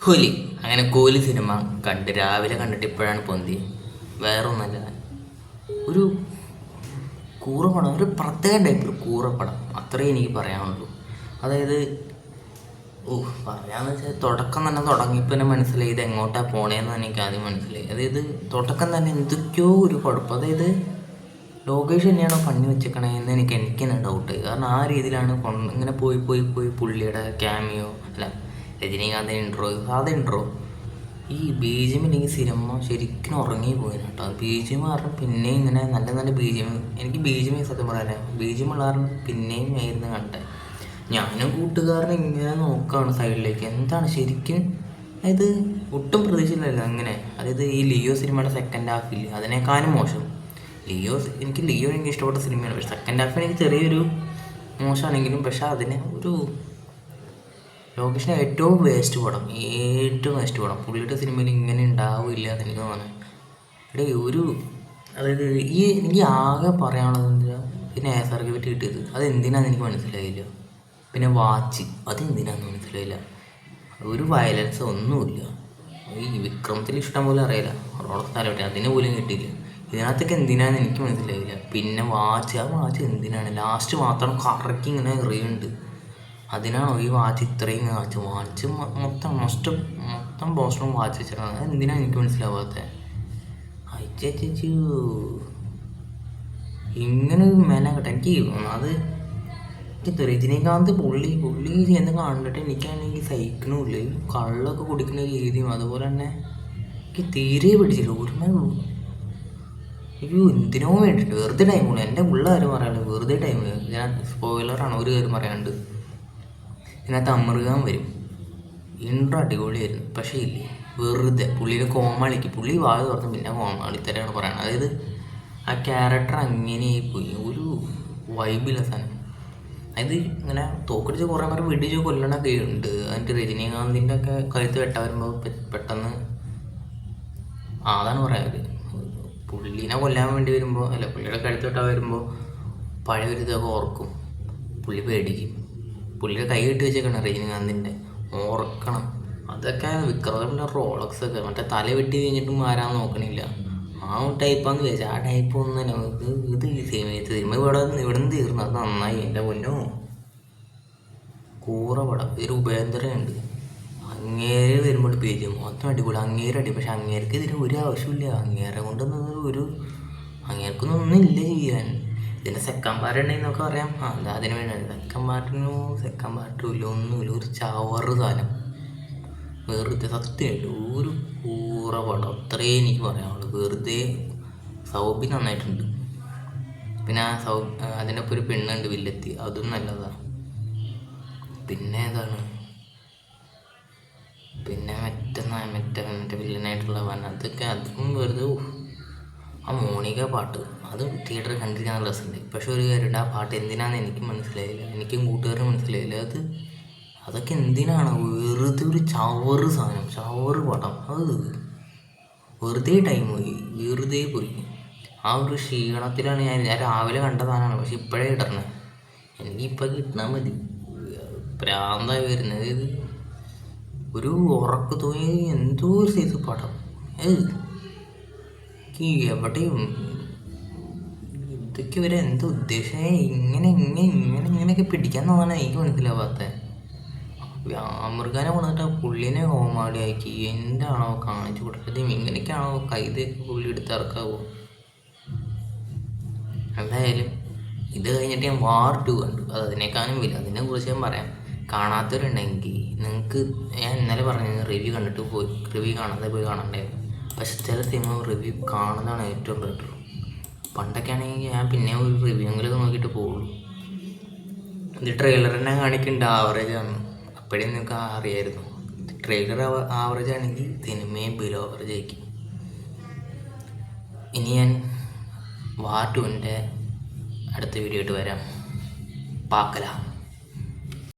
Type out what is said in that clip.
കൂലി. അങ്ങനെ കൂലി സിനിമ കണ്ട് രാവിലെ കണ്ടിട്ട് ഇപ്പോഴാണ് പൊന്തി. വേറെ ഒന്നല്ല, ഒരു കൂറപ്പടം, ഒരു പ്രത്യേക ടൈപ്പ് ഒരു കൂറപ്പടം, അത്രേ എനിക്ക് പറയാനുള്ളൂ. അതായത് പറയാന്ന് വെച്ചാൽ തുടക്കം തന്നെ തുടങ്ങിയപ്പോൾ തന്നെ മനസ്സിലായി ഇത് എങ്ങോട്ടാണ് പോണേന്ന് എനിക്ക് ആദ്യം മനസ്സിലായി. അതായത് തുടക്കം തന്നെ എന്തൊക്കെയോ ഒരു കുഴപ്പം. അതായത് ലോകേഷ് തന്നെയാണോ പണി വെച്ചേക്കണേന്ന് എനിക്ക് തന്നെ ഡൗട്ട്. കാരണം ആ രീതിയിലാണ് ഇങ്ങനെ പോയി പോയി പോയി പുള്ളിയുടെ ക്യാമിയോ അല്ല രജനീകാന്തിൻ്റെ ഇൻട്രോ, സാധാ ഇൻട്രോ, ഈ BGM ഇല്ലെങ്കിൽ സിനിമ ശരിക്കും ഉറങ്ങി പോയി കേട്ടോ. BGM കാരണം പിന്നെയും ഇങ്ങനെ നല്ല നല്ല BGM, എനിക്ക് BGM സത്യം പറയാൻ BGM ഉള്ള കാരണം പിന്നെയും ആയിരുന്നു കണ്ടത്. ഞാനും കൂട്ടുകാരനെ ഇങ്ങനെ നോക്കുകയാണ് സൈഡിലേക്ക്, എന്താണ് ശരിക്കും. അതായത് ഒട്ടും പ്രതീക്ഷയില്ലല്ലോ അങ്ങനെ. അതായത് ഈ ലിയോ സിനിമയുടെ സെക്കൻഡ് ഹാഫിൽ അതിനേക്കാളും മോശം. ലിയോ എനിക്ക് ഇഷ്ടപ്പെട്ട സിനിമയാണ്. പക്ഷെ സെക്കൻഡ് ഹാഫ് എനിക്ക് ചെറിയൊരു മോശമാണെങ്കിലും, പക്ഷെ അതിനെ ഒരു ലോകേഷിൻ്റെ ഏറ്റവും വേസ്റ്റ് പടം, പുള്ളിയുടെ സിനിമയിൽ ഇങ്ങനെ ഉണ്ടാവില്ല എന്ന് എനിക്ക് തോന്നുന്നത്. അതായത് എനിക്ക് ആകെ പറയാനുള്ളത് എന്താ, പിന്നെ SRK പറ്റി കിട്ടിയത് അതെന്തിനാന്ന് എനിക്ക് മനസ്സിലായില്ല. പിന്നെ വാച്ച് അതെന്തിനാന്ന് മനസ്സിലായില്ല. ഒരു വയലൻസ് ഒന്നുമില്ല. ഈ വിക്രമത്തിൽ ഇഷ്ടം പോലെ അറിയില്ല, അവിടെ സ്ഥലം അതിന് പോലും കിട്ടിയില്ല. ഇതിനകത്തൊക്കെ എന്തിനാന്ന് എനിക്ക് മനസ്സിലായില്ല. പിന്നെ ആ വാച്ച് എന്തിനാണ് ലാസ്റ്റ് മാത്രം കറക്കി ഇങ്ങനെ എറിയുന്നുണ്ട്. അതിനാണോ ഈ വാച്ച് ഇത്രയും വാച്ച് മൊത്തം പോസ്റ്ററും വാച്ച് വെച്ചിട്ടാണ്. അത് എന്തിനാണ് എനിക്ക് മനസ്സിലാവാത്തത്. അയച്ചു ഇങ്ങനെ ഒരു മെനക്കെട്ടെ എനിക്ക് അത് രജനീകാന്ത് പുള്ളി ചെയ്യുന്ന കണ്ടിട്ട് എനിക്കാണെങ്കിൽ സഹിക്കണമില്ല. ഈ കള്ളൊക്കെ കുടിക്കുന്ന രീതിയും അതുപോലെ തന്നെ എനിക്ക് തീരെ പിടിച്ചില്ല. എന്തിനോ വേണ്ടിയിട്ട് വെറുതെ ടൈം കൊണ്ട് എൻ്റെ ഉള്ള കാര്യം പറയാനുള്ളത് വെറുതെ ടൈം. ഞാൻ സ്പോയിലറാണ്, ഒരു കാര്യം പറയാനുണ്ട്. ഇതിനകത്ത് അമൃതാൻ വരും, ഇൻട്രോ അടിപൊളിയായിരുന്നു. പക്ഷേ ഇല്ലേ, വെറുതെ പുള്ളിയുടെ കോമാളിക്ക് പുള്ളി വാഴ തുറന്ന് പിന്നെ കോമാളിത്തരാണ് പറയുന്നത്. അതായത് ആ ക്യാരക്ടർ അങ്ങനെയായി പോയി, ഒരു വൈബില്ല സാധനം. അതായത് ഇങ്ങനെ തോക്കടിച്ച് കുറേ നേരം വെടിച്ച് കൊല്ലണൊക്കെ ഉണ്ട്. അതിൻ്റെ രജനീകാന്തിൻ്റെ ഒക്കെ കഴുത്ത് വെട്ടാൻ വരുമ്പോൾ പെട്ടെന്ന് അതാണ് പറയാറ്. പുള്ളീനെ കൊല്ലാൻ വേണ്ടി വരുമ്പോൾ അല്ല പുള്ളിയുടെ കഴുത്ത് വെട്ടാൻ വരുമ്പോൾ പഴയ ഒരു ഇതൊക്കെ ഓർക്കും, പുള്ളി പേടിക്കും. പുള്ളിയുടെ കൈ കെട്ടി വെച്ചേക്കണം രജനീകാന്തിൻ്റെ, ഓർക്കണം. അതൊക്കെ വിക്രമിൻ്റെ റോളക്സ് ഒക്കെ മറ്റേ തല വെട്ടി കഴിഞ്ഞിട്ടും ആരാൻ നോക്കണില്ല. ആ ടൈപ്പാന്ന് വെച്ചാൽ ആ ടൈപ്പ് ഒന്നും തന്നെ ഇത് സിനിമ ഇവിടെ നിന്ന് തീർന്നു. അത് നന്നായി. എൻ്റെ പൊന്നോ കൂറപടം. ഒരു ഉപേന്ദ്രനുണ്ട്, അങ്ങേര് വരുമ്പോൾ പേര് മൊത്തം അടിപൊളി, അങ്ങേരടി. പക്ഷെ അങ്ങേർക്ക് ഇതിന് ഒരു ആവശ്യമില്ല. അങ്ങേർക്കൊന്നും ഒന്നുമില്ല ചെയ്യാൻ. ഇതിൻ്റെ സെക്കൻഡ് പാർട്ട് ഉണ്ടെന്നൊക്കെ പറയാം. എന്താ അതിന് വേണ്ടി സെക്കൻഡ് പാർട്ടും ഇല്ല, ഒന്നുമില്ല. ഒരു ചവറ് സാധനം വെറുതെ. സത്യമായിട്ട് ഒരു കൂറ പടം, അത്രയേ എനിക്ക് പറയാനുള്ളൂ. വെറുതെ. സൗബി നന്നായിട്ടുണ്ട്. പിന്നെ അതിൻ്റെ ഒപ്പം ഒരു പെണ്ണുണ്ട് വില്ലെത്തി, അതും നല്ലതാണ്. പിന്നെ ഏതാണ്, പിന്നെ മറ്റേ വില്ലനായിട്ടുള്ള അതൊക്കെ അതും വെറുതെ. ആ മോണിക പാട്ട് അത് തിയേറ്ററിൽ കണ്ടിരിക്കാൻ നല്ല രസമുണ്ട്. പക്ഷെ ഒരു കാര്യമുണ്ട്, ആ പാട്ട് എന്തിനാണെന്ന് എനിക്ക് മനസ്സിലായില്ല, എനിക്കും കൂട്ടുകാരും മനസ്സിലായില്ല. അതൊക്കെ എന്തിനാണ് വെറുതെ ഒരു ചവറ് സാധനം, ചവറ് പടം. അത് വെറുതെ ടൈം പോയി, വെറുതെ പോയി. ആ ഒരു ക്ഷീണത്തിലാണ് ഞാൻ രാവിലെ കണ്ട സാധനമാണ്. പക്ഷെ ഇപ്പോഴേ കിട്ടണേ, എനിക്കിപ്പോൾ കിട്ടണ മതി. പ്രാന്തായി വരുന്നത്. ഇത് ഒരു ഉറക്ക് തോന്നി എന്തോ ഒരു സൈസ് പടം. എവിടെയും ഇതൊക്കെ വരെ എന്തോ ഉദ്ദേശം, ഇങ്ങനെയൊക്കെ പിടിക്കാൻ തോന്നാൻ എനിക്ക് മനസ്സിലാവാത്ത. അമൃഗാനെ കൊണ്ടിട്ട് പുള്ളിനെ കോമാളിയാക്കി എന്താണോ കാണിച്ചു കൊടുത്തത്. ഇങ്ങനെയൊക്കെയാണോ കൈതൊക്കെ പുള്ളി എടുത്തിറക്കാവോ. എന്തായാലും ഇത് കഴിഞ്ഞിട്ട് ഞാൻ വാർ 2 കണ്ടു. അതിനേക്കാളും വലിയ, അതിനെക്കുറിച്ച് ഞാൻ പറയാം. കാണാത്തവരുണ്ടെങ്കിൽ നിങ്ങൾക്ക് ഞാൻ ഇന്നലെ പറഞ്ഞത് റിവ്യൂ കാണാതെ പോയി കാണണ്ടായിരുന്നു. പക്ഷെ ചില സിനിമ റിവ്യൂ കാണുന്നതാണ് ഏറ്റവും ബെറ്റർ. പണ്ടൊക്കെ ആണെങ്കിൽ ഞാൻ പിന്നെ ഒരു റിവ്യൂ എങ്കിലും നോക്കിയിട്ട് പോകുള്ളൂ. ഇത് ട്രെയിലർ തന്നെ കാണിക്കുന്നുണ്ട് ആവറേജ് ആണ്, അപ്പോഴേ നിങ്ങൾക്ക് അറിയായിരുന്നു. ട്രെയിലർ ആവറേജ് ആണെങ്കിൽ സിനിമയും ബിലോ ആവറേജ് ആയിരിക്കും. ഇനി ഞാൻ വാർ 2 അടുത്ത വീഡിയോ ആയിട്ട് വരാം. പാക്കല.